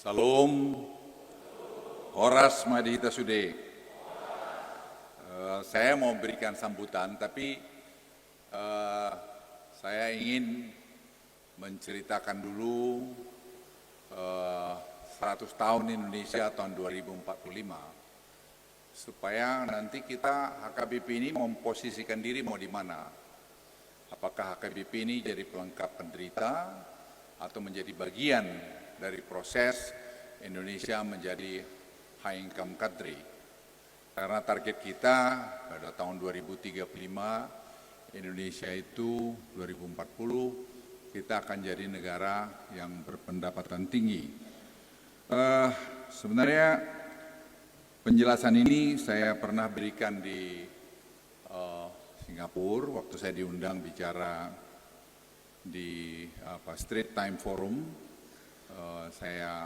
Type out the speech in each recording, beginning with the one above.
Salam, Horas Madhita Sude. Saya mau berikan sambutan, tapi saya ingin menceritakan dulu 100 tahun Indonesia tahun 2045, supaya nanti kita HKBP ini memposisikan diri mau di mana. Apakah HKBP ini jadi pelengkap penderita atau menjadi bagian dari proses Indonesia menjadi high income country. Karena target kita pada tahun 2035 Indonesia itu 2040 kita akan jadi negara yang berpendapatan tinggi. Sebenarnya penjelasan ini saya pernah berikan di Singapura waktu saya diundang bicara di Straits Times Forum. Saya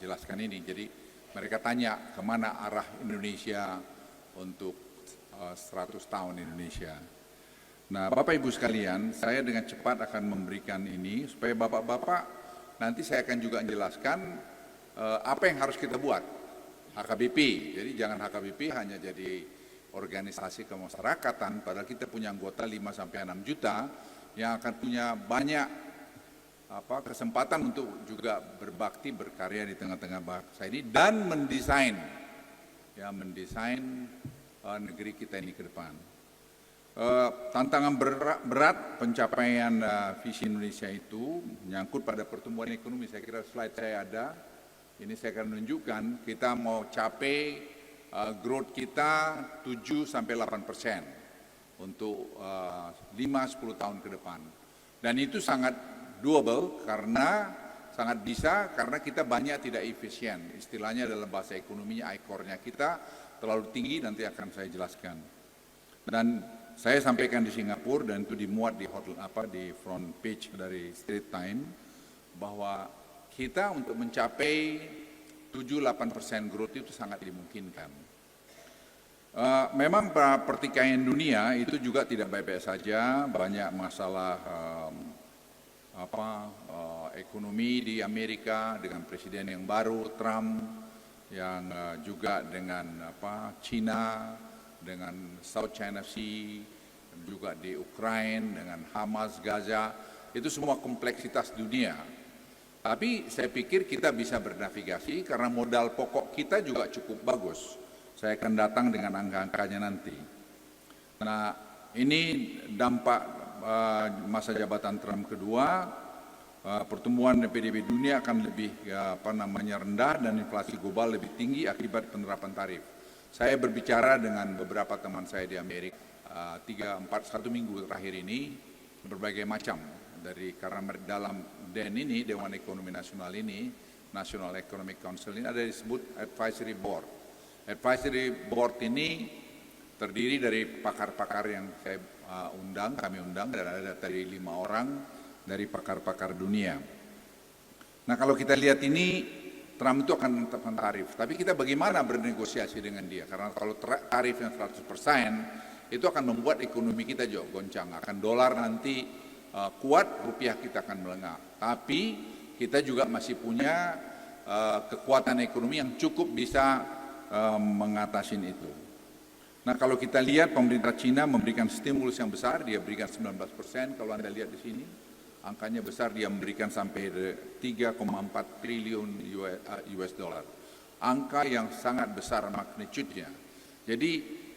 jelaskan ini. Jadi mereka tanya kemana arah Indonesia untuk 100 tahun Indonesia. Nah, Bapak Ibu sekalian, saya dengan cepat akan memberikan ini supaya Bapak-Bapak nanti saya akan juga menjelaskan apa yang harus kita buat HKBP. Jadi jangan HKBP hanya jadi organisasi kemasyarakatan, padahal kita punya anggota 5-6 juta yang akan punya banyak kesempatan untuk juga berbakti, berkarya di tengah-tengah bangsa ini dan mendesain negeri kita ini ke depan. Tantangan berat pencapaian visi Indonesia itu menyangkut pada pertumbuhan ekonomi. Saya kira slide saya ada. Ini saya akan menunjukkan kita mau capai growth kita 7-8% untuk 5-10 tahun ke depan. Dan itu sangat doable karena sangat bisa karena kita banyak tidak efisien. Istilahnya dalam bahasa ekonominya ICOR-nya kita terlalu tinggi, nanti akan saya jelaskan. Dan saya sampaikan di Singapura dan itu dimuat di front page dari Straits Times bahwa kita untuk mencapai 7-8% growth itu sangat dimungkinkan. Memang pertikaian dunia itu juga tidak baik-baik saja, banyak masalah ekonomi di Amerika dengan presiden yang baru Trump, yang juga dengan China, dengan South China Sea, juga di Ukraina dengan Hamas, Gaza, itu semua kompleksitas dunia. Tapi saya pikir kita bisa bernavigasi karena modal pokok kita juga cukup bagus. Saya akan datang dengan angka-angkanya nanti. Nah, ini dampak masa jabatan Trump kedua, pertumbuhan PDB dunia akan lebih rendah dan inflasi global lebih tinggi akibat penerapan tarif. Saya berbicara dengan beberapa teman saya di Amerika 1 minggu terakhir ini berbagai macam karena dalam DEN ini, Dewan Ekonomi Nasional ini, National Economic Council ini ada disebut Advisory Board. Advisory Board ini terdiri dari pakar-pakar yang kami undang dan ada dari 5 orang dari pakar-pakar dunia. Nah, kalau kita lihat ini, Trump itu akan menetapkan tarif. Tapi kita bagaimana bernegosiasi dengan dia? Karena kalau tarifnya 100%, itu akan membuat ekonomi kita juga goncang. Akan dolar nanti kuat, rupiah kita akan melengah. Tapi kita juga masih punya kekuatan ekonomi yang cukup bisa mengatasi itu. Nah, kalau kita lihat pemerintah Cina memberikan stimulus yang besar, dia berikan 19%, kalau Anda lihat di sini, angkanya besar, dia memberikan sampai 3,4 triliun US dollar. Angka yang sangat besar magnitude-nya. Jadi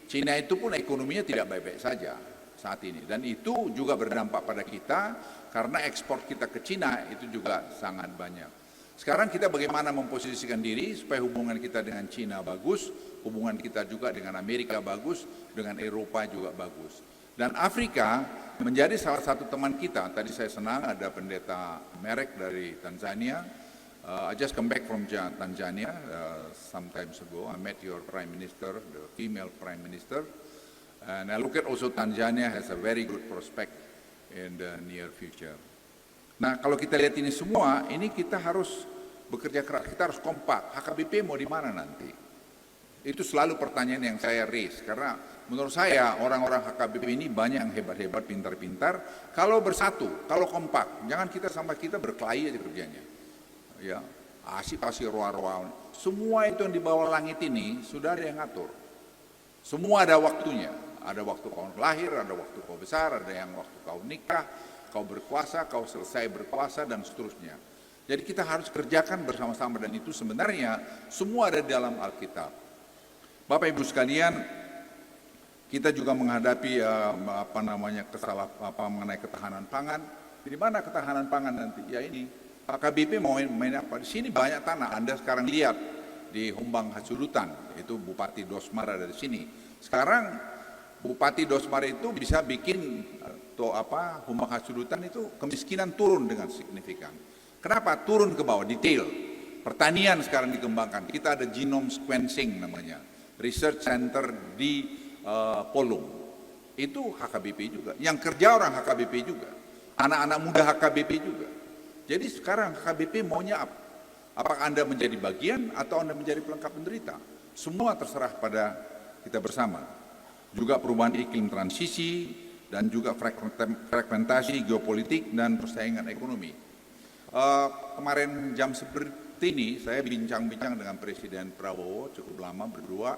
Cina itu pun ekonominya tidak baik-baik saja saat ini. Dan itu juga berdampak pada kita, karena ekspor kita ke Cina itu juga sangat banyak. Sekarang kita bagaimana memposisikan diri supaya hubungan kita dengan Cina bagus, hubungan kita juga dengan Amerika bagus, dengan Eropa juga bagus. Dan Afrika menjadi salah satu teman kita. Tadi saya senang ada pendeta Merek dari Tanzania. I just come back from Tanzania some times ago. I met your Prime Minister, the female Prime Minister. And I look at also Tanzania has a very good prospect in the near future. Nah, kalau kita lihat ini semua, ini kita harus bekerja keras, kita harus kompak. HKBP mau di mana nanti? Itu selalu pertanyaan yang saya raise, karena menurut saya orang-orang HKBP ini banyak yang hebat-hebat, pintar-pintar. Kalau bersatu, kalau kompak, jangan kita sama kita berkelahi aja kerjanya. Ya, pasti roa-roa. Semua itu yang di bawah langit ini sudah ada yang ngatur. Semua ada waktunya. Ada waktu kau lahir, ada waktu kau besar, ada yang waktu kau nikah, kau berkuasa, kau selesai berkuasa, dan seterusnya. Jadi kita harus kerjakan bersama-sama, dan itu sebenarnya semua ada di dalam Alkitab. Bapak Ibu sekalian, kita juga menghadapi mengenai ketahanan pangan. Di mana ketahanan pangan nanti? Ya ini, HKBP mau main apa? Di sini banyak tanah. Anda sekarang lihat di Humbang Hasudutan, itu Bupati Dosmar ada di sini. Sekarang Bupati Dosmar itu bisa bikin Humbang Hasudutan itu kemiskinan turun dengan signifikan. Kenapa? Turun ke bawah, detail. Pertanian sekarang dikembangkan. Kita ada genome sequencing namanya, research center di Polong. Itu HKBP juga. Yang kerja orang HKBP juga. Anak-anak muda HKBP juga. Jadi sekarang HKBP maunya apa? Apakah Anda menjadi bagian atau Anda menjadi pelengkap penderita? Semua terserah pada kita bersama. Juga perubahan iklim transisi dan juga fragmentasi geopolitik dan persaingan ekonomi. Kemarin jam seperti ini saya bincang-bincang dengan Presiden Prabowo cukup lama berdua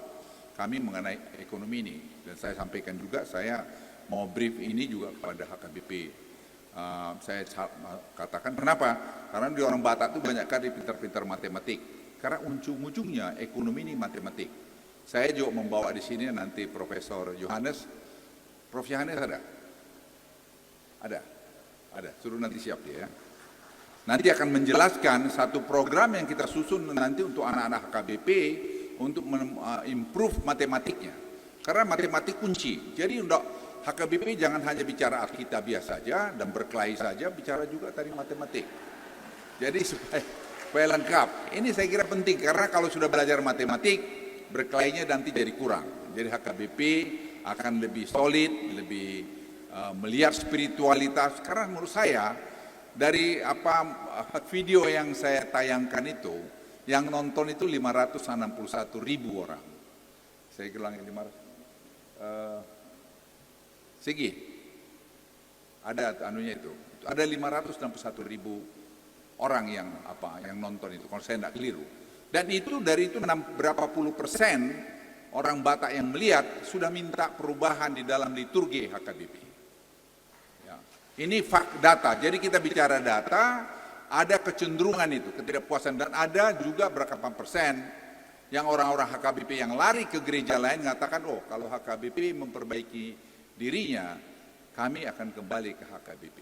kami mengenai ekonomi ini, dan saya sampaikan juga saya mau brief ini juga kepada HKBP. Saya katakan kenapa? Karena di orang Batak itu banyak kali pintar-pintar matematik. Karena ujung-ujungnya ekonomi ini matematik. Saya juga membawa di sini nanti Profesor Yohanes. Prof Yohanes ada? Ada. Suruh nanti siap dia ya. Nanti akan menjelaskan satu program yang kita susun nanti untuk anak-anak HKBP untuk improve matematiknya. Karena matematik kunci. Jadi untuk HKBP jangan hanya bicara Alkitabiah saja dan berkelahi saja, bicara juga tadi matematik. Jadi supaya lengkap. Ini saya kira penting karena kalau sudah belajar matematik, berkelahinya nanti jadi kurang. Jadi HKBP akan lebih solid, lebih melihat spiritualitas. Karena menurut saya dari video yang saya tayangkan itu, yang nonton itu 561.000 orang. Saya ulangi 500. Segi, ada anunya itu. Ada 561.000 orang yang nonton itu. Kalau saya tidak keliru. Dan itu dari itu berapa puluh persen orang Batak yang melihat sudah minta perubahan di dalam liturgi HKBP. Ya. Ini data. Jadi kita bicara data, ada kecenderungan itu, ketidakpuasan, dan ada juga berapa persen yang orang-orang HKBP yang lari ke gereja lain mengatakan, oh kalau HKBP memperbaiki dirinya, kami akan kembali ke HKBP.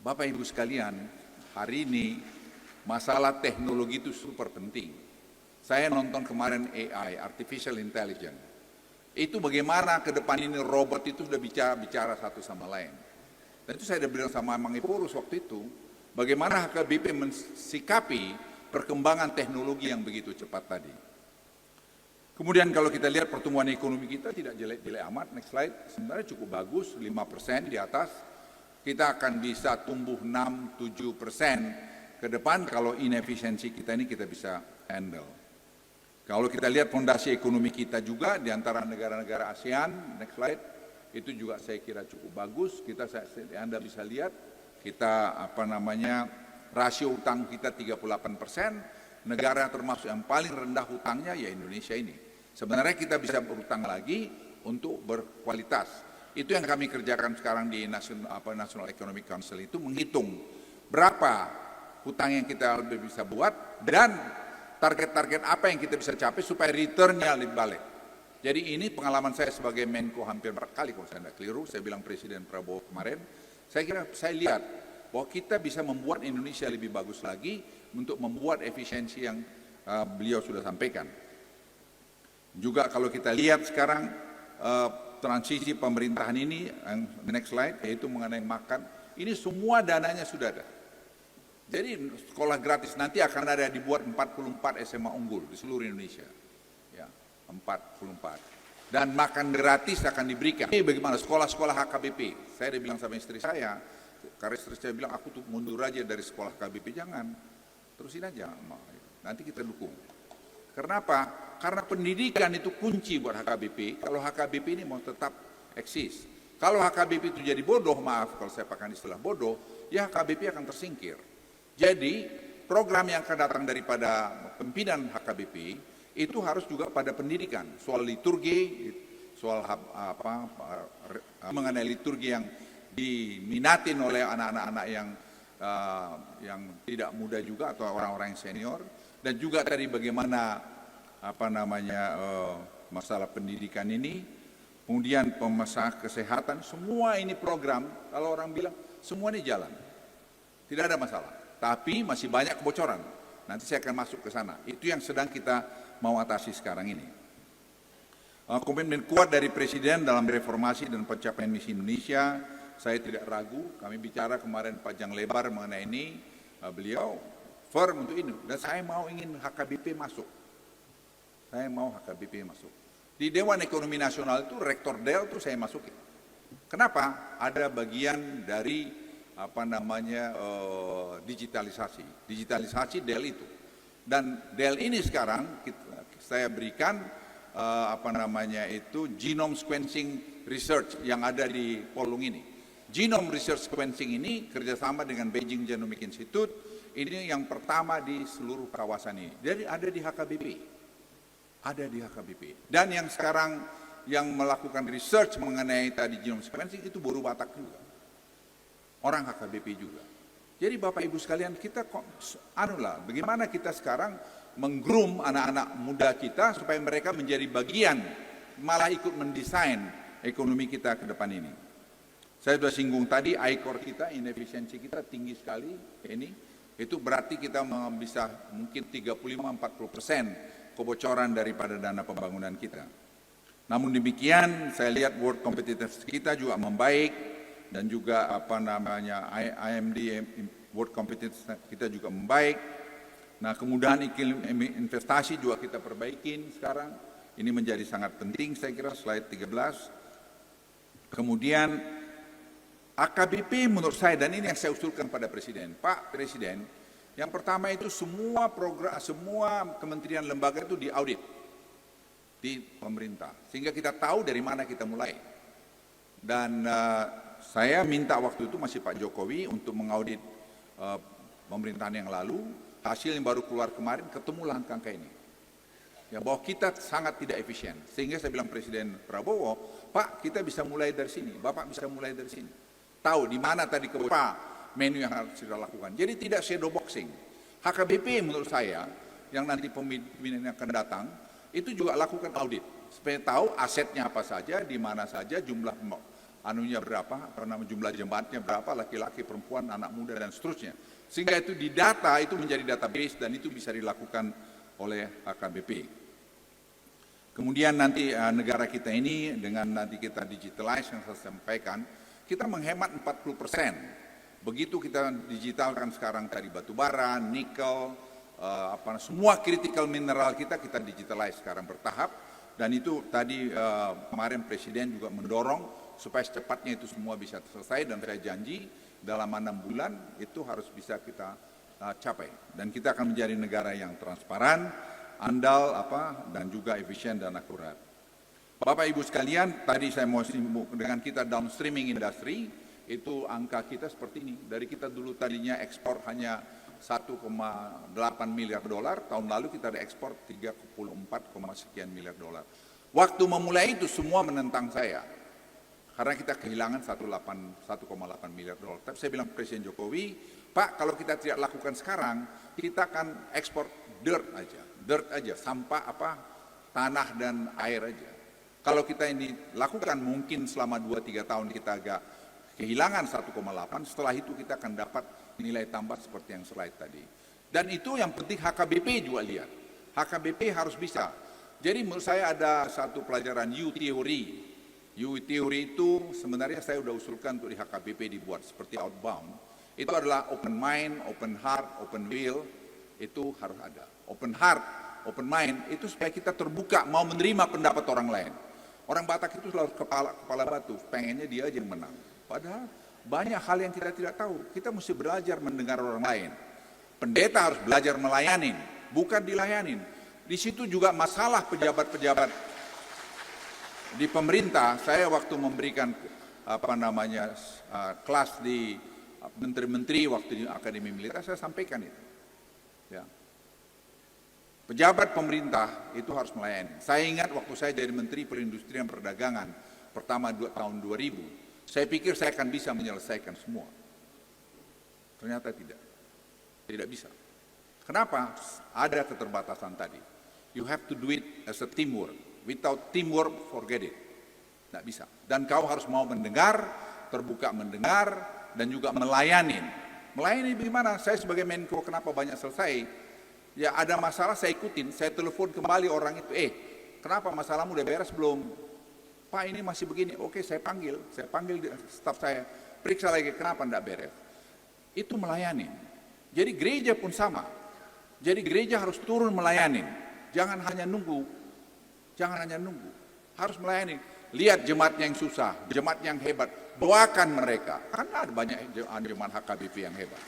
Bapak Ibu sekalian, hari ini masalah teknologi itu super penting. Saya nonton kemarin AI, Artificial Intelligence. Itu bagaimana ke depan ini robot itu sudah bicara satu sama lain. Dan itu saya sudah bilang sama Mangipurus waktu itu, bagaimana HKBP mensikapi perkembangan teknologi yang begitu cepat tadi. Kemudian kalau kita lihat pertumbuhan ekonomi kita tidak jelek-jelek amat, next slide, sebenarnya cukup bagus, 5% di atas. Kita akan bisa tumbuh 6-7% ke depan kalau inefisiensi kita ini kita bisa handle. Kalau kita lihat fondasi ekonomi kita juga di antara negara-negara ASEAN, next slide, itu juga saya kira cukup bagus. Anda bisa lihat, kita rasio utang kita 38%, negara termasuk yang paling rendah hutangnya ya Indonesia ini. Sebenarnya kita bisa berhutang lagi untuk berkualitas. Itu yang kami kerjakan sekarang di National Economic Council itu, menghitung berapa hutang yang kita bisa buat dan target-target apa yang kita bisa capai supaya returnnya lebih balik. Jadi ini pengalaman saya sebagai Menko hampir berkali, kalau saya tidak keliru, saya bilang Presiden Prabowo kemarin, saya lihat bahwa kita bisa membuat Indonesia lebih bagus lagi untuk membuat efisiensi yang beliau sudah sampaikan. Juga kalau kita lihat sekarang transisi pemerintahan ini, next slide, yaitu mengenai makan, ini semua dananya sudah ada. Jadi sekolah gratis nanti akan ada dibuat 44 SMA unggul di seluruh Indonesia. Ya, 44. Dan makan gratis akan diberikan. Ini bagaimana sekolah-sekolah HKBP? Saya udah bilang sama istri saya, karena istri saya bilang aku tuh mundur aja dari sekolah HKBP, jangan. Terusin aja, nanti kita dukung. Kenapa? Karena pendidikan itu kunci buat HKBP. Kalau HKBP ini mau tetap eksis. Kalau HKBP itu jadi bodoh, maaf kalau saya pakai istilah bodoh, ya HKBP akan tersingkir. Jadi program yang akan datang daripada pimpinan HKBP itu harus juga pada pendidikan, soal liturgi, soal mengenai liturgi yang diminatin oleh anak-anak yang tidak muda juga atau orang-orang yang senior, dan juga tadi bagaimana masalah pendidikan ini, kemudian masalah kesehatan, semua ini program, kalau orang bilang semua ini jalan, tidak ada masalah. Tapi masih banyak kebocoran. Nanti saya akan masuk ke sana. Itu yang sedang kita mau atasi sekarang ini. Komitmen kuat dari Presiden dalam reformasi dan pencapaian misi Indonesia, saya tidak ragu. Kami bicara kemarin panjang lebar mengenai ini. Beliau firm untuk ini. Dan saya mau ingin HKBP masuk. Saya mau HKBP masuk. Di Dewan Ekonomi Nasional itu, Rektor DEL itu saya masukin. Kenapa? Ada bagian dari digitalisasi DEL itu, dan DEL ini sekarang saya berikan genome sequencing research yang ada di Polung ini. Genome research sequencing ini kerjasama dengan Beijing Genomic Institute, ini yang pertama di seluruh kawasan ini. Jadi ada di HKBP, dan yang sekarang yang melakukan research mengenai tadi genome sequencing itu Boru Batak juga, orang HKBP juga. Jadi Bapak Ibu sekalian, kita bagaimana kita sekarang menggroom anak-anak muda kita supaya mereka menjadi bagian, malah ikut mendesain ekonomi kita ke depan ini. Saya sudah singgung tadi, ICOR kita, inefisiensi kita tinggi sekali. Itu berarti kita bisa mungkin 35-40% kebocoran daripada dana pembangunan kita. Namun demikian, saya lihat world competitiveness kita juga membaik, dan juga IMD World Competitiveness kita juga membaik. Nah, kemudahan iklim investasi juga kita perbaikin sekarang. Ini menjadi sangat penting, saya kira, slide 13. Kemudian AKBP menurut saya, dan ini yang saya usulkan pada Presiden, Pak Presiden, yang pertama itu semua program, semua kementerian lembaga itu diaudit di pemerintah, sehingga kita tahu dari mana kita mulai. Dan saya minta waktu itu masih Pak Jokowi untuk mengaudit pemerintahan yang lalu, hasil yang baru keluar kemarin, ketemulah angka ini. Ya, bahwa kita sangat tidak efisien. Sehingga saya bilang Presiden Prabowo, Pak, kita bisa mulai dari sini, Bapak bisa mulai dari sini. Tahu di mana tadi menu yang harus kita lakukan. Jadi tidak shadow boxing. HKBP menurut saya, yang nanti pemimpin yang akan datang, itu juga lakukan audit. Supaya tahu asetnya apa saja, di mana saja, jumlah berapa, jumlah jemaatnya berapa, laki-laki, perempuan, anak muda, dan seterusnya. Sehingga itu di data, itu menjadi database, dan itu bisa dilakukan oleh HKBP. Kemudian nanti negara kita ini, dengan nanti kita digitalize yang saya sampaikan, kita menghemat 40%. Begitu kita digitalkan sekarang dari batu bara, nikel, semua critical mineral kita digitalize sekarang bertahap. Dan itu tadi kemarin Presiden juga mendorong supaya secepatnya itu semua bisa selesai, dan saya janji dalam 6 bulan itu harus bisa kita capai. Dan kita akan menjadi negara yang transparan, andal, dan juga efisien dan akurat. Bapak Ibu sekalian, tadi saya mau singgung dengan kita downstreaming industri, itu angka kita seperti ini. Dari kita dulu tadinya ekspor hanya 1,8 miliar dolar, tahun lalu kita ada ekspor 34, sekian miliar dolar. Waktu memulai itu semua menentang saya, karena kita kehilangan 1,8 miliar dolar. Tapi saya bilang Presiden Jokowi, Pak, kalau kita tidak lakukan sekarang, kita akan ekspor dirt aja, sampah tanah dan air aja. Kalau kita ini lakukan, mungkin selama 2-3 tahun kita agak kehilangan 1,8, setelah itu kita akan dapat nilai tambah seperti yang slide tadi. Dan itu yang penting HKBP juga lihat. HKBP harus bisa. Jadi menurut saya ada satu pelajaran U-Theory. U-Theory itu sebenarnya saya sudah usulkan untuk di HKBP dibuat seperti outbound. Itu adalah open mind, open heart, open will, itu harus ada. Open heart, open mind, itu supaya kita terbuka, mau menerima pendapat orang lain. Orang Batak itu selalu kepala batu, pengennya dia aja yang menang. Padahal banyak hal yang kita tidak tahu. Kita mesti belajar mendengar orang lain. Pendeta harus belajar melayani, bukan dilayanin. Di situ juga masalah pejabat-pejabat di pemerintah. Saya waktu memberikan kelas di menteri-menteri waktu di Akademi Militer, saya sampaikan itu. Pejabat pemerintah itu harus melayani. Saya ingat waktu saya jadi Menteri Perindustrian Perdagangan pertama tahun 2000, saya pikir saya akan bisa menyelesaikan semua. Ternyata tidak. Tidak bisa. Kenapa? Ada keterbatasan tadi. You have to do it as a teamwork. Without teamwork, forget it. Tidak bisa. Dan kau harus mau mendengar, terbuka mendengar, dan juga melayani. Melayani bagaimana? Saya sebagai Menko, kenapa banyak selesai? Ya ada masalah saya ikutin, saya telepon kembali orang itu, kenapa masalahmu udah beres belum? Pak ini masih begini, oke saya panggil staf saya, periksa lagi kenapa tidak beres. Itu melayani. Jadi gereja pun sama. Jadi gereja harus turun melayani. Jangan hanya nunggu. Harus melayani. Lihat jemaatnya yang susah, jemaat yang hebat, doakan mereka. Karena ada banyak jemaat HKBP yang hebat.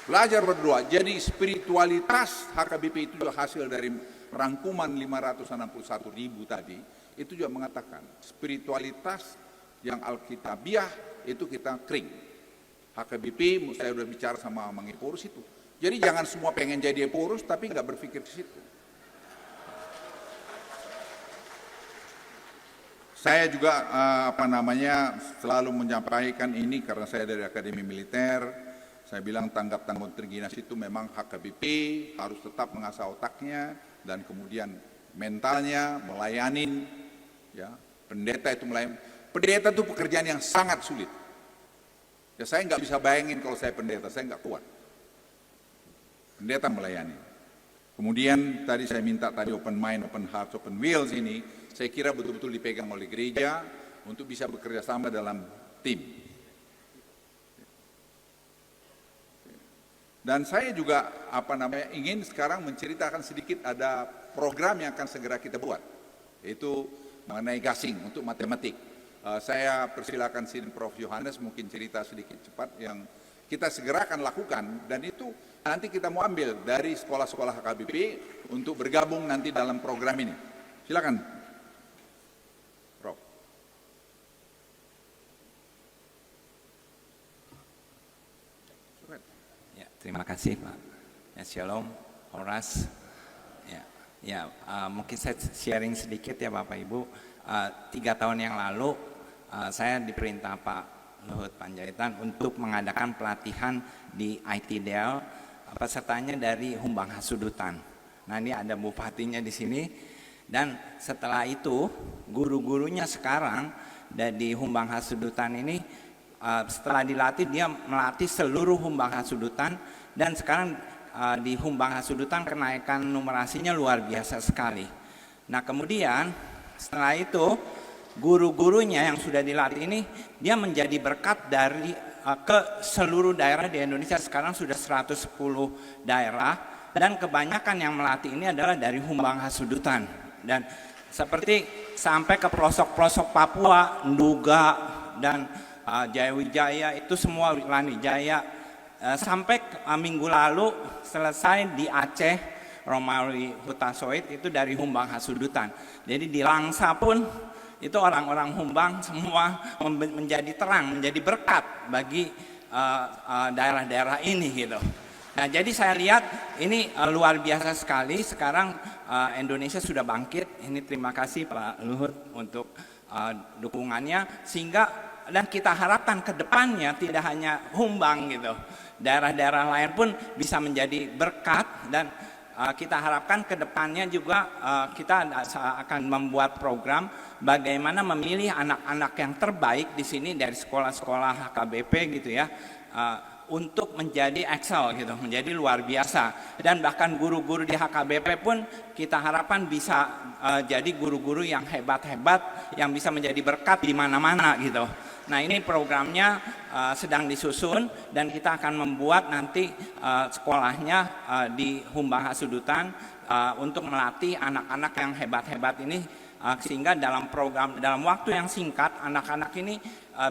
Belajar berdoa. Jadi spiritualitas HKBP itu juga hasil dari rangkuman 561.000 tadi. Itu juga mengatakan spiritualitas yang Alkitabiah itu kita kering. HKBP saya sudah bicara sama Mang Eporus itu. Jadi jangan semua pengen jadi Eporus tapi nggak berpikir ke situ. Saya juga selalu menyampaikan ini karena saya dari Akademi Militer. Saya bilang tanggap tanggung terginas itu memang HKBP harus tetap mengasah otaknya dan kemudian mentalnya melayani. Ya, pendeta itu melayani. Pendeta itu pekerjaan yang sangat sulit. Ya saya nggak bisa bayangin kalau saya pendeta, saya nggak kuat. Pendeta melayani. Kemudian tadi saya minta tadi open mind, open heart, open wills ini, saya kira betul-betul dipegang oleh gereja untuk bisa bekerja sama dalam tim. Dan saya juga ingin sekarang menceritakan sedikit ada program yang akan segera kita buat, yaitu mengenai gasing untuk matematik. Saya persilakan sini Prof. Yohanes mungkin cerita sedikit cepat yang kita segera akan lakukan, dan itu nanti kita mau ambil dari sekolah-sekolah HKBP untuk bergabung nanti dalam program ini. Silakan, Prof. Ya, terima kasih Pak. Ya, Shalom, Horas. Mungkin saya sharing sedikit ya Bapak Ibu. 3 tahun yang lalu saya diperintah Pak Luhut Panjaitan untuk mengadakan pelatihan di ITDL, pesertanya dari Humbang Hasudutan. Nah ini ada bupatinya di sini, dan setelah itu guru-gurunya sekarang dari Humbang Hasudutan ini setelah dilatih dia melatih seluruh Humbang Hasudutan, dan sekarang di Humbang Hasudutan kenaikan numerasinya luar biasa sekali. Nah kemudian setelah itu guru-gurunya yang sudah dilatih ini dia menjadi berkat dari ke seluruh daerah di Indonesia. Sekarang sudah 110 daerah, dan kebanyakan yang melatih ini adalah dari Humbang Hasudutan, dan seperti sampai ke pelosok-pelosok Papua, Nduga dan Jayawijaya itu semua, Lani Jaya, sampai minggu lalu selesai di Aceh, Romawi Hutasoit itu dari Humbang Hasudutan. Jadi di Langsa pun itu orang-orang Humbang semua menjadi terang, menjadi berkat bagi daerah-daerah ini gitu. Nah jadi saya lihat ini luar biasa sekali. Sekarang Indonesia sudah bangkit. Ini terima kasih Pak Luhut untuk dukungannya, sehingga dan kita harapkan ke depannya tidak hanya Humbang gitu, daerah-daerah lain pun bisa menjadi berkat, dan kita harapkan ke depannya juga kita akan membuat program bagaimana memilih anak-anak yang terbaik di sini dari sekolah-sekolah HKBP gitu ya, untuk menjadi excel gitu, menjadi luar biasa. Dan bahkan guru-guru di HKBP pun kita harapkan bisa jadi guru-guru yang hebat-hebat, yang bisa menjadi berkat di mana-mana gitu. Nah ini programnya sedang disusun, dan kita akan membuat nanti sekolahnya di Humbang Hasudutan untuk melatih anak-anak yang hebat-hebat ini, sehingga dalam program, dalam waktu yang singkat anak-anak ini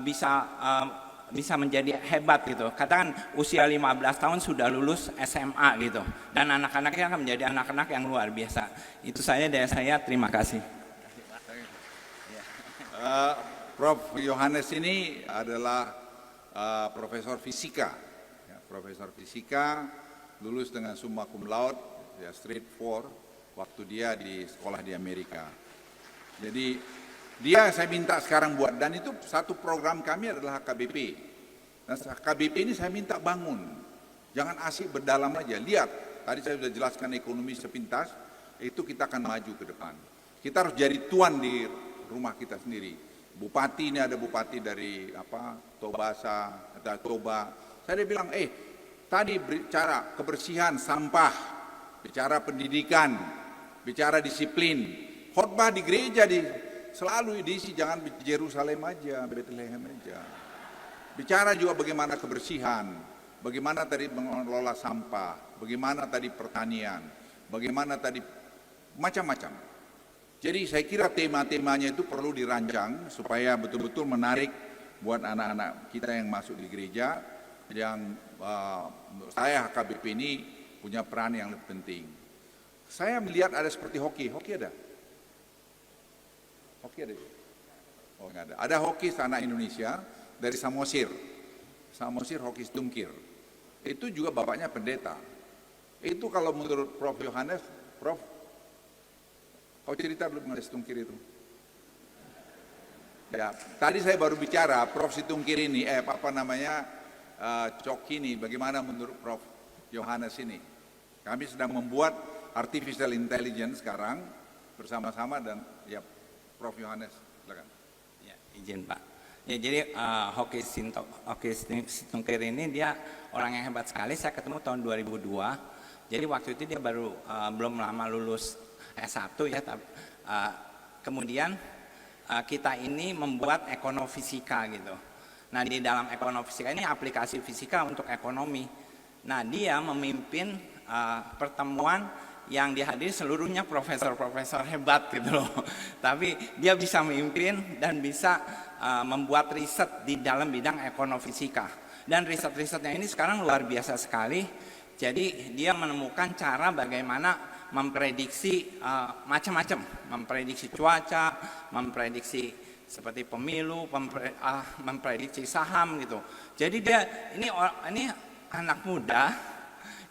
bisa menjadi hebat gitu. Katakan usia 15 tahun sudah lulus SMA gitu, dan anak-anaknya akan menjadi anak-anak yang luar biasa. Itu saja dari saya, terima kasih. Prof. Yohanes ini adalah profesor fisika, lulus dengan summa cum laude ya Street 4, waktu dia di sekolah di Amerika. Jadi dia saya minta sekarang buat, dan itu satu program kami adalah HKBP. Dan HKBP ini saya minta bangun, jangan asik berdalam aja. Lihat, tadi saya sudah jelaskan ekonomi sepintas, itu kita akan maju ke depan. Kita harus jadi tuan di rumah kita sendiri. Bupati ini ada bupati dari Tobasa, atau Toba. Saya bilang, tadi bicara kebersihan sampah, bicara pendidikan, bicara disiplin, khotbah di gereja selalu diisi, jangan di Yerusalem aja, Bethlehem aja. Bicara juga bagaimana kebersihan, bagaimana tadi mengelola sampah, bagaimana tadi pertanian, bagaimana tadi macam-macam. Jadi saya kira tema-temanya itu perlu dirancang supaya betul-betul menarik buat anak-anak kita yang masuk di gereja, yang menurut saya HKBP ini punya peran yang lebih penting. Saya melihat ada seperti hoki ada? Hoki ada? Oh enggak ada. Ada hoki anak Indonesia dari Samosir hoki tungkir. Itu juga bapaknya pendeta. Itu kalau menurut Prof. Yohanes, Prof, kau cerita belum mengenai Situngkir itu? Ya, tadi saya baru bicara Prof. Situngkir ini, Coki ini, bagaimana menurut Prof. Yohanes ini? Kami sedang membuat artificial intelligence sekarang bersama-sama, dan ya Prof. Yohanes, silakan. Ya, izin Pak. Ya, jadi Hoki Situngkir ini dia orang yang hebat sekali. Saya ketemu tahun 2002. Jadi waktu itu dia baru belum lama lulus S1 ya, kemudian kita ini membuat ekonomifisika gitu. Nah, di dalam ekonomifisika ini aplikasi fisika untuk ekonomi. Nah, dia memimpin pertemuan yang dihadiri seluruhnya profesor-profesor hebat gitu loh. Tapi dia bisa memimpin dan bisa membuat riset di dalam bidang ekonomifisika. Dan riset-risetnya ini sekarang luar biasa sekali. Jadi dia menemukan cara bagaimana memprediksi macam-macam, memprediksi cuaca, memprediksi seperti pemilu, memprediksi saham gitu. Jadi dia ini anak muda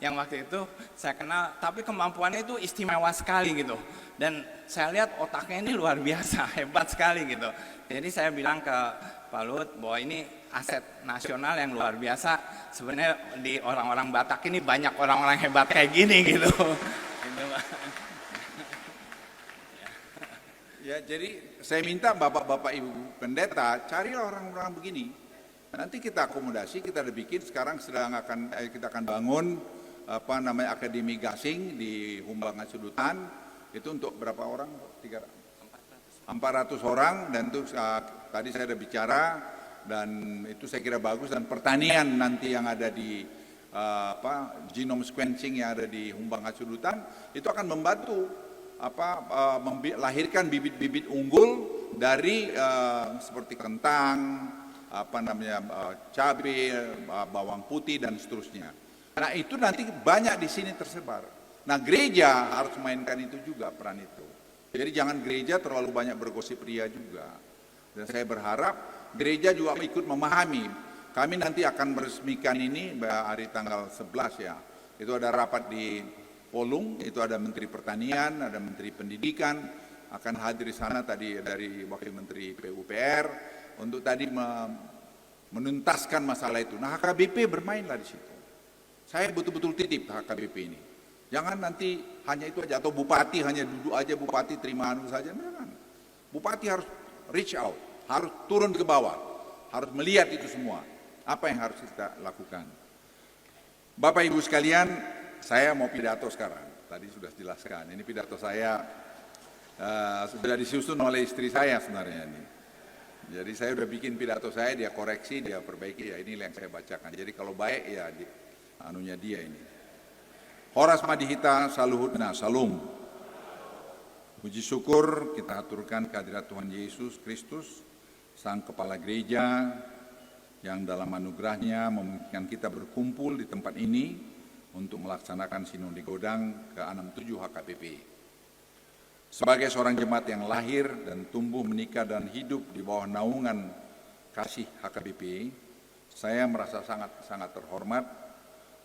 yang waktu itu saya kenal, tapi kemampuannya itu istimewa sekali gitu. Dan saya lihat otaknya ini luar biasa, hebat sekali gitu. Jadi saya bilang ke Pak Luhut bahwa ini aset nasional yang luar biasa. Sebenarnya di orang-orang Batak ini banyak orang-orang hebat kayak gini gitu. Ya, jadi saya minta bapak-bapak ibu pendeta carilah orang-orang begini. Nanti kita akomodasi, kita udah bikin sekarang kita akan bangun akademi gasing di Humbang Sudutan. Itu untuk berapa orang? 400 orang, dan itu tadi saya udah bicara, dan itu saya kira bagus. Dan pertanian nanti yang ada di genome sequencing yang ada di Humbang Sudutan itu akan membantu melahirkan bibit-bibit unggul dari seperti kentang, cabai, bawang putih dan seterusnya. Nah, itu nanti banyak di sini tersebar. Nah, gereja harus mainkan itu juga, peran itu. Jadi jangan gereja terlalu banyak bergosip ria juga. Dan saya berharap gereja juga ikut memahami. Kami nanti akan meresmikan ini hari tanggal 11 ya. Itu ada rapat di Polung, itu ada Menteri Pertanian, ada Menteri Pendidikan, akan hadir di sana tadi dari Wakil Menteri PUPR untuk tadi menuntaskan masalah itu. Nah, HKBP bermainlah di situ. Saya betul-betul titip HKBP ini. Jangan nanti hanya itu aja, atau bupati hanya duduk aja, bupati terima anu saja. Jangan. Bupati harus reach out, harus turun ke bawah, harus melihat itu semua. Apa yang harus kita lakukan? Bapak Ibu sekalian, saya mau pidato sekarang. Tadi sudah dijelaskan. Ini pidato saya sudah disusun oleh istri saya sebenarnya ini. Jadi saya sudah bikin pidato saya, dia koreksi, dia perbaiki. Ya, ini yang saya bacakan. Jadi kalau baik ya anunya dia ini. Horas Madihita Saluhutna Salum. Puji syukur kita aturkan kehadirat Tuhan Yesus Kristus, Sang Kepala Gereja, yang dalam anugerahnya memungkinkan kita berkumpul di tempat ini untuk melaksanakan Sinode Godang ke-67 HKBP. Sebagai seorang jemaat yang lahir dan tumbuh menikah dan hidup di bawah naungan kasih HKBP, saya merasa sangat terhormat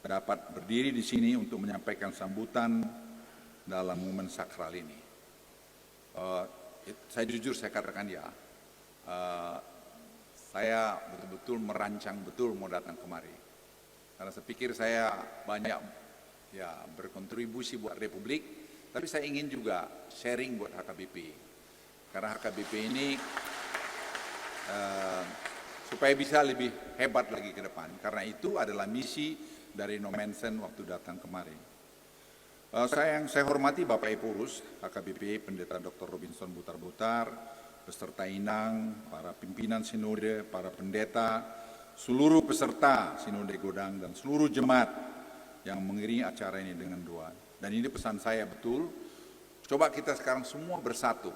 dapat berdiri di sini untuk menyampaikan sambutan dalam momen sakral ini. Saya jujur saya katakan ya, saya betul-betul merancang betul mau datang kemari. Karena saya pikir saya banyak ya berkontribusi buat Republik, tapi saya ingin juga sharing buat HKBP. Karena HKBP ini supaya bisa lebih hebat lagi ke depan. Karena itu adalah misi dari No Mensen waktu datang kemarin. Saya hormati Bapak Ibu Purus HKBP, Pendeta Dr. Robinson Butar-Butar, beserta Inang, para pimpinan sinode, para pendeta, seluruh peserta sinode Godang dan seluruh jemaat yang mengiringi acara ini dengan doa. Dan ini pesan saya betul, coba kita sekarang semua bersatu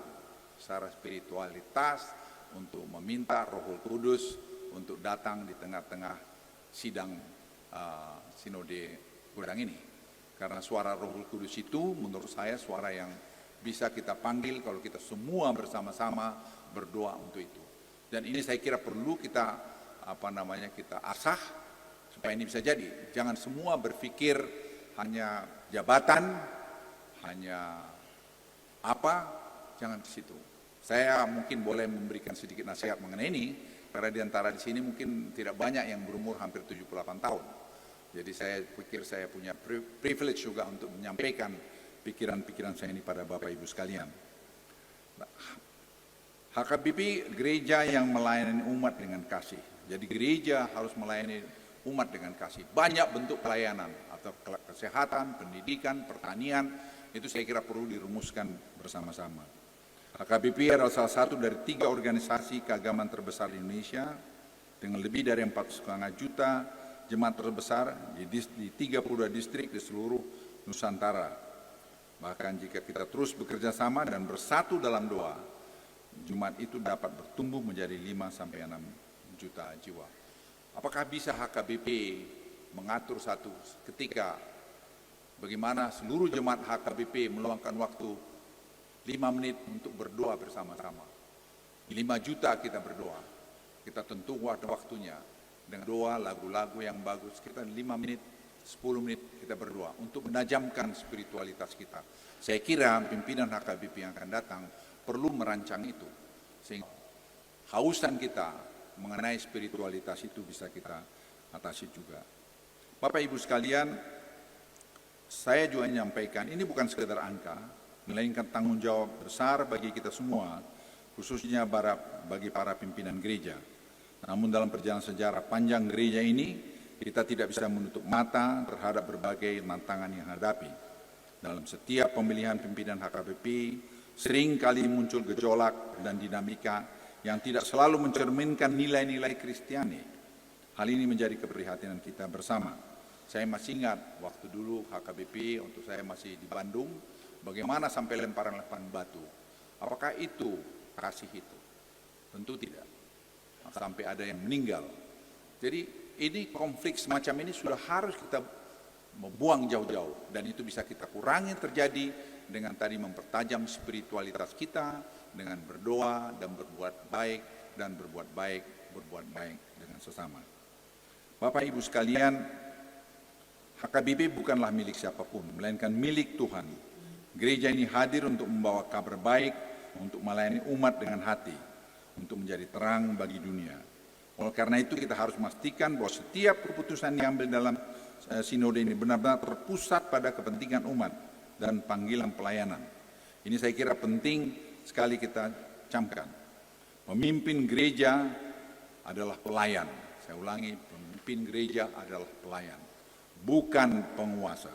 secara spiritualitas untuk meminta Roh Kudus untuk datang di tengah-tengah sidang sinode Godang ini. Karena suara Roh Kudus itu menurut saya suara yang bisa kita panggil kalau kita semua bersama-sama berdoa untuk itu. Dan ini saya kira perlu kita kita asah supaya ini bisa jadi. Jangan semua berpikir hanya jabatan, hanya jangan ke situ. Saya mungkin boleh memberikan sedikit nasihat mengenai ini, karena di antara di sini mungkin tidak banyak yang berumur hampir 78 tahun. Jadi saya pikir saya punya privilege juga untuk menyampaikan pikiran-pikiran saya ini pada Bapak Ibu sekalian. HKBP gereja yang melayani umat dengan kasih. Jadi gereja harus melayani umat dengan kasih. Banyak bentuk pelayanan atau kesehatan, pendidikan, pertanian, itu saya kira perlu dirumuskan bersama-sama. HKBP adalah salah satu dari 3 organisasi keagamaan terbesar di Indonesia dengan lebih dari 4,5 juta jemaat terbesar di 32 distrik di seluruh Nusantara. Bahkan jika kita terus bekerja sama dan bersatu dalam doa, jemaat itu dapat bertumbuh menjadi 5-6 juta jiwa. Apakah bisa HKBP mengatur satu ketika bagaimana seluruh jemaat HKBP meluangkan waktu 5 menit untuk berdoa bersama-sama. 5 juta kita berdoa. Kita tentu waktunya dengan doa, lagu-lagu yang bagus. Kita 5 menit, 10 menit kita berdoa untuk menajamkan spiritualitas kita. Saya kira pimpinan HKBP yang akan datang perlu merancang itu. Sehingga hausan kita mengenai spiritualitas itu bisa kita atasi juga. Bapak Ibu sekalian, saya juga menyampaikan ini bukan sekedar angka, melainkan tanggung jawab besar bagi kita semua, khususnya bagi para pimpinan gereja. Namun dalam perjalanan sejarah panjang gereja ini, kita tidak bisa menutup mata terhadap berbagai tantangan yang hadapi. Dalam setiap pemilihan pimpinan HKBP, sering kali muncul gejolak dan dinamika yang tidak selalu mencerminkan nilai-nilai Kristiani. Hal ini menjadi keprihatinan kita bersama. Saya masih ingat waktu dulu HKBP, untuk saya masih di Bandung, bagaimana sampai lemparan batu. Apakah itu kasih itu? Tentu tidak. Sampai ada yang meninggal. Jadi ini konflik semacam ini sudah harus kita membuang jauh-jauh. Dan itu bisa kita kurangi terjadi dengan tadi mempertajam spiritualitas kita, dengan berdoa dan berbuat baik, berbuat baik dengan sesama. Bapak Ibu sekalian, HKBP bukanlah milik siapapun, melainkan milik Tuhan. Gereja ini hadir untuk membawa kabar baik, untuk melayani umat dengan hati, untuk menjadi terang bagi dunia. Oleh karena itu kita harus memastikan bahwa setiap keputusan yang diambil dalam sinode ini benar-benar terpusat pada kepentingan umat dan panggilan pelayanan. Ini saya kira penting sekali kita camkan. Pemimpin gereja adalah pelayan. Saya ulangi, pemimpin gereja adalah pelayan, bukan penguasa.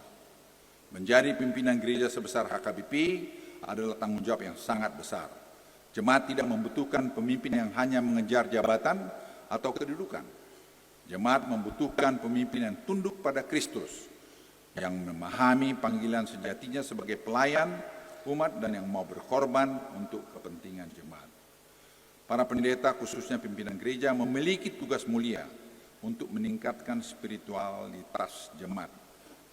Menjadi pimpinan gereja sebesar HKBP adalah tanggung jawab yang sangat besar. Jemaat tidak membutuhkan pemimpin yang hanya mengejar jabatan atau kedudukan. Jemaat membutuhkan pemimpin yang tunduk pada Kristus, yang memahami panggilan sejatinya sebagai pelayan umat dan yang mau berkorban untuk kepentingan jemaat. Para pendeta, khususnya pimpinan gereja, memiliki tugas mulia untuk meningkatkan spiritualitas jemaat.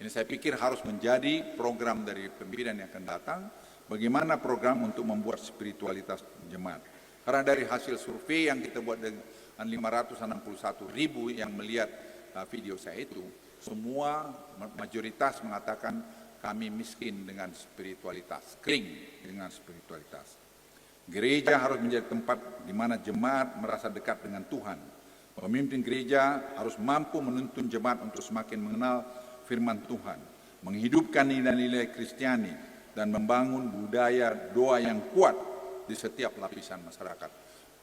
Ini saya pikir harus menjadi program dari pimpinan yang akan datang, bagaimana program untuk membuat spiritualitas jemaat. Karena dari hasil survei yang kita buat dengan 561.000 yang melihat video saya itu, semua mayoritas mengatakan kami miskin dengan spiritualitas, kering dengan spiritualitas. Gereja harus menjadi tempat di mana jemaat merasa dekat dengan Tuhan. Pemimpin gereja harus mampu menuntun jemaat untuk semakin mengenal firman Tuhan, menghidupkan nilai-nilai Kristiani, dan membangun budaya doa yang kuat di setiap lapisan masyarakat.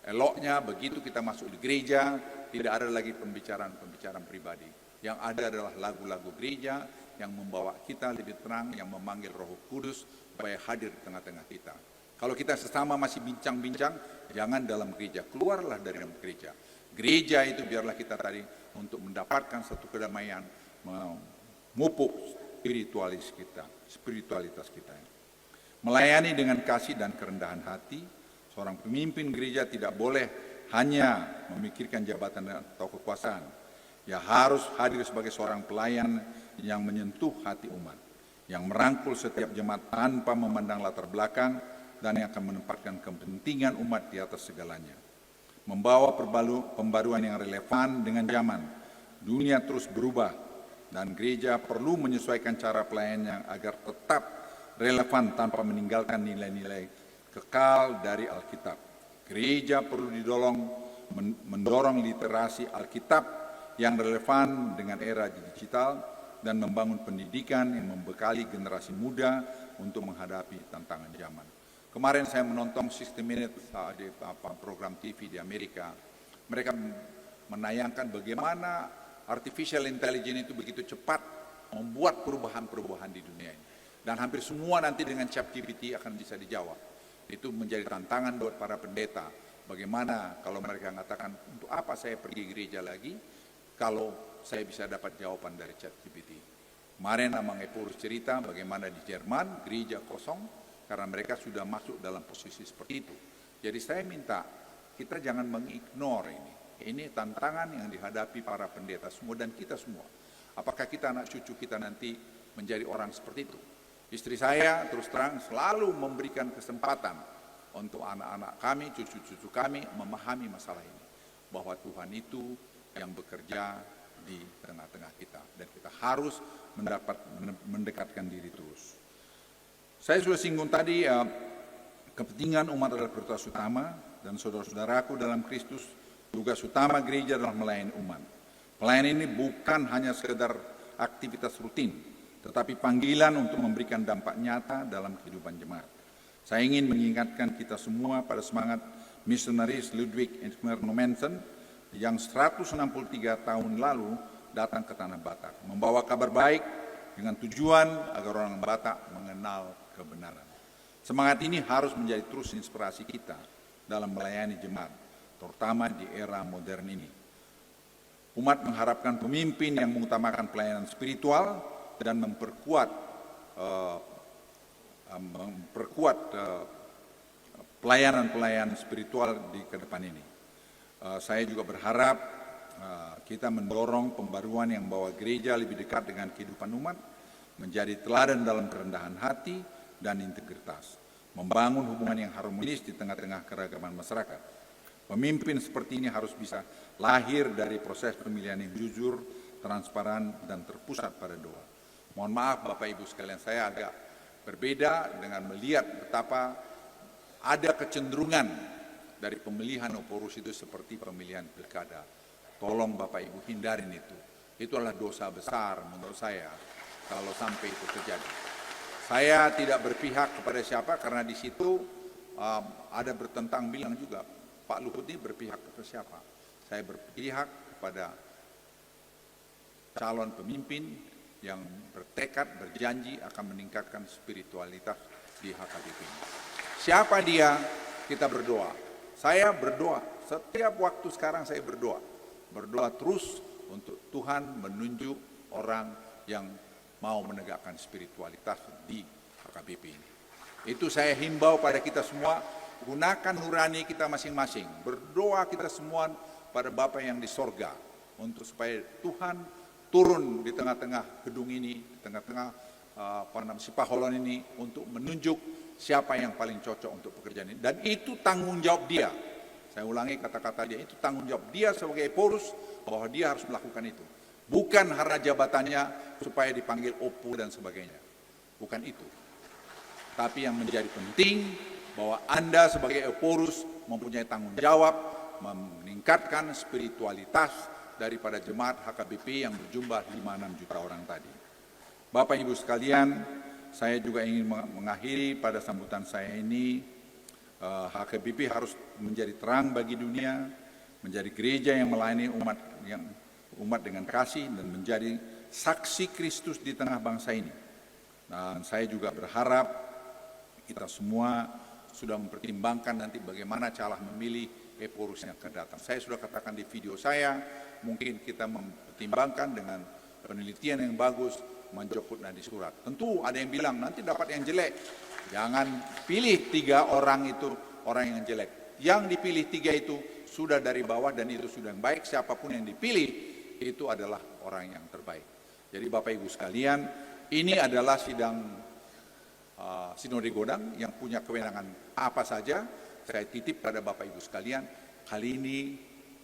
Eloknya begitu kita masuk di gereja, tidak ada lagi pembicaraan pribadi. Yang ada adalah lagu-lagu gereja yang membawa kita lebih tenang, yang memanggil Roh Kudus supaya hadir di tengah-tengah kita. Kalau kita sesama masih bincang-bincang, jangan dalam gereja, keluarlah dari dalam gereja. Gereja itu biarlah kita tadi untuk mendapatkan satu kedamaian, memupuk spiritualitas kita. Melayani dengan kasih dan kerendahan hati. Seorang pemimpin gereja tidak boleh hanya memikirkan jabatan atau kekuasaan. Ia harus hadir sebagai seorang pelayan yang menyentuh hati umat, yang merangkul setiap jemaat tanpa memandang latar belakang, dan yang akan menempatkan kepentingan umat di atas segalanya. Membawa pembaruan yang relevan dengan zaman. Dunia terus berubah, dan gereja perlu menyesuaikan cara pelayannya agar tetap relevan tanpa meninggalkan nilai-nilai kekal dari Alkitab. Gereja perlu mendorong literasi Alkitab yang relevan dengan era digital dan membangun pendidikan yang membekali generasi muda untuk menghadapi tantangan zaman. Kemarin saya menonton 60 Minutes di program TV di Amerika. Mereka menayangkan bagaimana artificial intelligence itu begitu cepat membuat perubahan-perubahan di dunia ini. Dan hampir semua nanti dengan ChatGPT akan bisa dijawab. Itu menjadi tantangan buat para pendeta. Bagaimana kalau mereka mengatakan, untuk apa saya pergi gereja lagi kalau saya bisa dapat jawaban dari ChatGPT. Kemarin Amang Epurus cerita bagaimana di Jerman gereja kosong karena mereka sudah masuk dalam posisi seperti itu. Jadi saya minta kita jangan mengignore ini. Ini tantangan yang dihadapi para pendeta semua dan kita semua. Apakah kita anak cucu kita nanti menjadi orang seperti itu? Istri saya terus terang selalu memberikan kesempatan untuk anak-anak kami, cucu-cucu kami memahami masalah ini. Bahwa Tuhan itu yang bekerja di tengah-tengah kita. Dan kita harus mendekatkan diri terus. Saya sudah singgung tadi, kepentingan umat adalah prioritas utama. Dan saudara-saudaraku dalam Kristus, tugas utama gereja adalah melayani umat. Pelayanan ini bukan hanya sekedar aktivitas rutin, tetapi panggilan untuk memberikan dampak nyata dalam kehidupan jemaat. Saya ingin mengingatkan kita semua pada semangat misionaris Ludwig Ernemann yang 163 tahun lalu datang ke Tanah Batak, membawa kabar baik dengan tujuan agar orang Batak mengenal kebenaran. Semangat ini harus menjadi terus inspirasi kita dalam melayani jemaat, terutama di era modern ini. Umat mengharapkan pemimpin yang mengutamakan pelayanan spiritual dan memperkuat pelayanan-pelayanan spiritual di ke depan ini. Saya juga berharap kita mendorong pembaruan yang membawa gereja lebih dekat dengan kehidupan umat, menjadi teladan dalam kerendahan hati dan integritas, membangun hubungan yang harmonis di tengah-tengah keragaman masyarakat. Pemimpin seperti ini harus bisa lahir dari proses pemilihan yang jujur, transparan, dan terpusat pada doa. Mohon maaf Bapak Ibu sekalian, saya agak berbeda dengan melihat betapa ada kecenderungan dari pemilihan Oporus itu seperti pemilihan pilkada. Tolong Bapak Ibu hindarin itu. Itu adalah dosa besar menurut saya kalau sampai itu terjadi. Saya tidak berpihak kepada siapa karena di situ ada bertentang bilang juga Pak Luhut ini berpihak kepada siapa. Saya berpihak kepada calon pemimpin yang bertekad, berjanji akan meningkatkan spiritualitas di HKBP ini. Siapa dia? Kita berdoa. Saya berdoa. Setiap waktu sekarang saya berdoa. Berdoa terus untuk Tuhan menunjuk orang yang mau menegakkan spiritualitas di HKBP ini. Itu saya himbau pada kita semua, gunakan nurani kita masing-masing. Berdoa kita semua pada Bapa yang di sorga untuk supaya Tuhan turun di tengah-tengah gedung ini, di tengah-tengah Sipaholon ini untuk menunjuk siapa yang paling cocok untuk pekerjaan ini. Dan itu tanggung jawab dia. Saya ulangi kata-kata dia, itu tanggung jawab dia sebagai Epurus bahwa dia harus melakukan itu. Bukan karena jabatannya supaya dipanggil Opu dan sebagainya. bukan itu. Tapi yang menjadi penting bahwa Anda sebagai Eporus mempunyai tanggung jawab meningkatkan spiritualitas daripada jemaat HKBP yang berjumlah 5-6 juta orang tadi. Bapak Ibu sekalian, saya juga ingin mengakhiri pada sambutan saya ini, HKBP harus menjadi terang bagi dunia, menjadi gereja yang melayani umat dengan kasih dan menjadi saksi Kristus di tengah bangsa ini. Dan saya juga berharap kita semua sudah mempertimbangkan nanti bagaimana cara memilih Eporus yang akan datang. Saya sudah katakan di video saya, mungkin kita mempertimbangkan dengan penelitian yang bagus, menjemput nadi surat. Tentu ada yang bilang nanti dapat yang jelek. Jangan pilih 3 orang itu orang yang jelek. Yang dipilih 3 itu sudah dari bawah dan itu sudah yang baik. Siapapun yang dipilih itu adalah orang yang terbaik. Jadi Bapak Ibu sekalian, ini adalah sidang Sinode Godang yang punya kewenangan apa saja. Saya titip pada Bapak Ibu sekalian, kali ini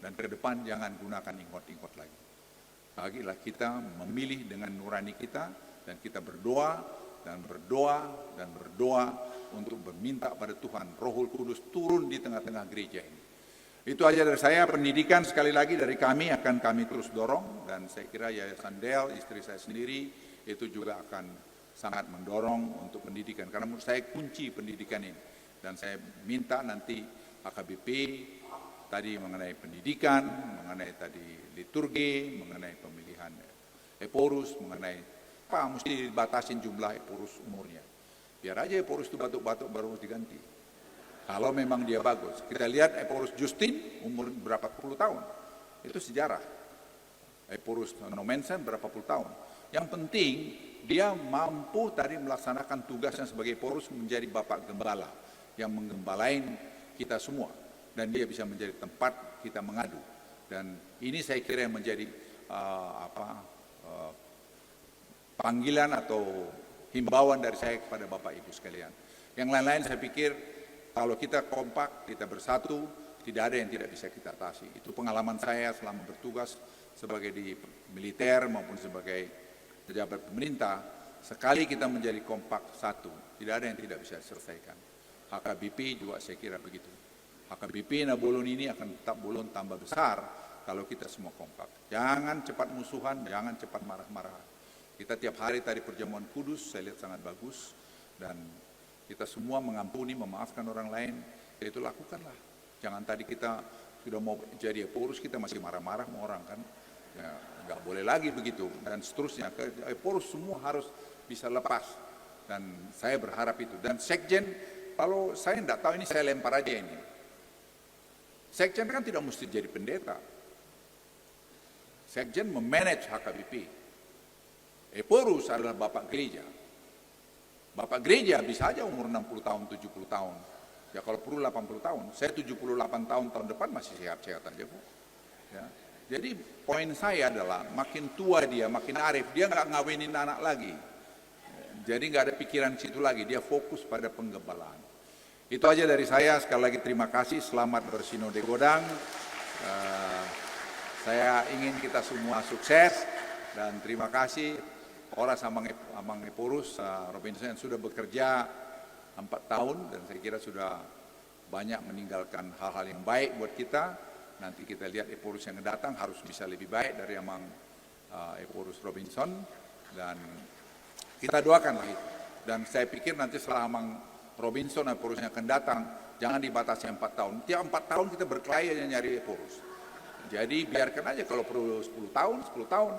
dan ke depan jangan gunakan ingot-ingot lagi. Bagilah kita memilih dengan nurani kita dan kita berdoa dan berdoa dan berdoa untuk meminta pada Tuhan Roh Kudus turun di tengah-tengah gereja ini. Itu aja dari saya. Pendidikan sekali lagi dari kami akan kami terus dorong, dan saya kira Yayasan Del, istri saya sendiri, itu juga akan sangat mendorong untuk pendidikan karena menurut saya kunci pendidikan ini. Dan saya minta nanti HKBP tadi mengenai pendidikan, mengenai tadi liturgi, mengenai pemilihan Eporus, mengenai apa mesti dibatasin jumlah Eporus umurnya. Biar aja Eporus itu batuk-batuk baru diganti. Kalau memang dia bagus. Kita lihat Eporus Justin umur berapa puluh tahun. Itu sejarah. Eporus Nomensen berapa puluh tahun. Yang penting dia mampu tadi melaksanakan tugasnya sebagai Eporus menjadi bapak gembala yang menggembalain kita semua, dan dia bisa menjadi tempat kita mengadu. Dan ini saya kira yang menjadi panggilan atau himbauan dari saya kepada Bapak Ibu sekalian. Yang lain-lain saya pikir kalau kita kompak, kita bersatu, tidak ada yang tidak bisa kita atasi. Itu pengalaman saya selama bertugas sebagai di militer maupun sebagai pejabat pemerintah. Sekali kita menjadi kompak satu, tidak ada yang tidak bisa diselesaikan. HKBP juga saya kira begitu. HKBP Nabolon ini akan tetap bolon tambah besar kalau kita semua kompak. Jangan cepat musuhan, jangan cepat marah-marah. Kita tiap hari tadi perjamuan kudus, saya lihat sangat bagus. Dan kita semua mengampuni, memaafkan orang lain, itu lakukanlah. Jangan tadi kita sudah mau jadi Eporus, kita masih marah-marah sama orang kan. Ya, nggak boleh lagi begitu, dan seterusnya. Eporus semua harus bisa lepas. Dan saya berharap itu. Dan Sekjen, kalau saya tidak tahu ini saya lempar aja ini. Sekjen kan tidak mesti jadi pendeta. Sekjen memanage HKBP. Eporus adalah bapak gereja. Bapak gereja bisa aja umur 60 tahun, 70 tahun. Ya kalau perlu 80 tahun. Saya 78 tahun depan masih sehat-sehat aja kok. Ya. Jadi poin saya adalah makin tua dia, makin arif, dia nggak ngawinin anak lagi. Jadi nggak ada pikiran situ lagi, dia fokus pada penggembalaan. Itu aja dari saya. Sekali lagi terima kasih, selamat bersinode Godang. Saya ingin kita semua sukses dan terima kasih Horas Amang Eporus Robinson yang sudah bekerja 4 tahun dan saya kira sudah banyak meninggalkan hal-hal yang baik buat kita. Nanti kita lihat Eporus yang datang harus bisa lebih baik dari Amang Eporus Robinson, dan kita doakanlah itu. Dan saya pikir nanti setelah Amang Robinson Eporus yang akan datang, jangan dibatasi 4 tahun. Tiap 4 tahun kita berkelahi nyari Eporus. Jadi biarkan aja kalau perlu 10 tahun,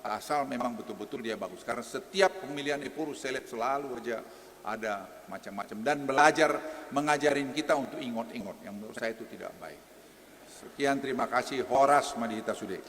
asal memang betul-betul dia bagus. Karena setiap pemilihan Eporus saya lihat selalu aja ada macam-macam dan belajar mengajarin kita untuk ingot-ingot yang menurut saya itu tidak baik. Sekian, terima kasih. Horas Madhita Sude.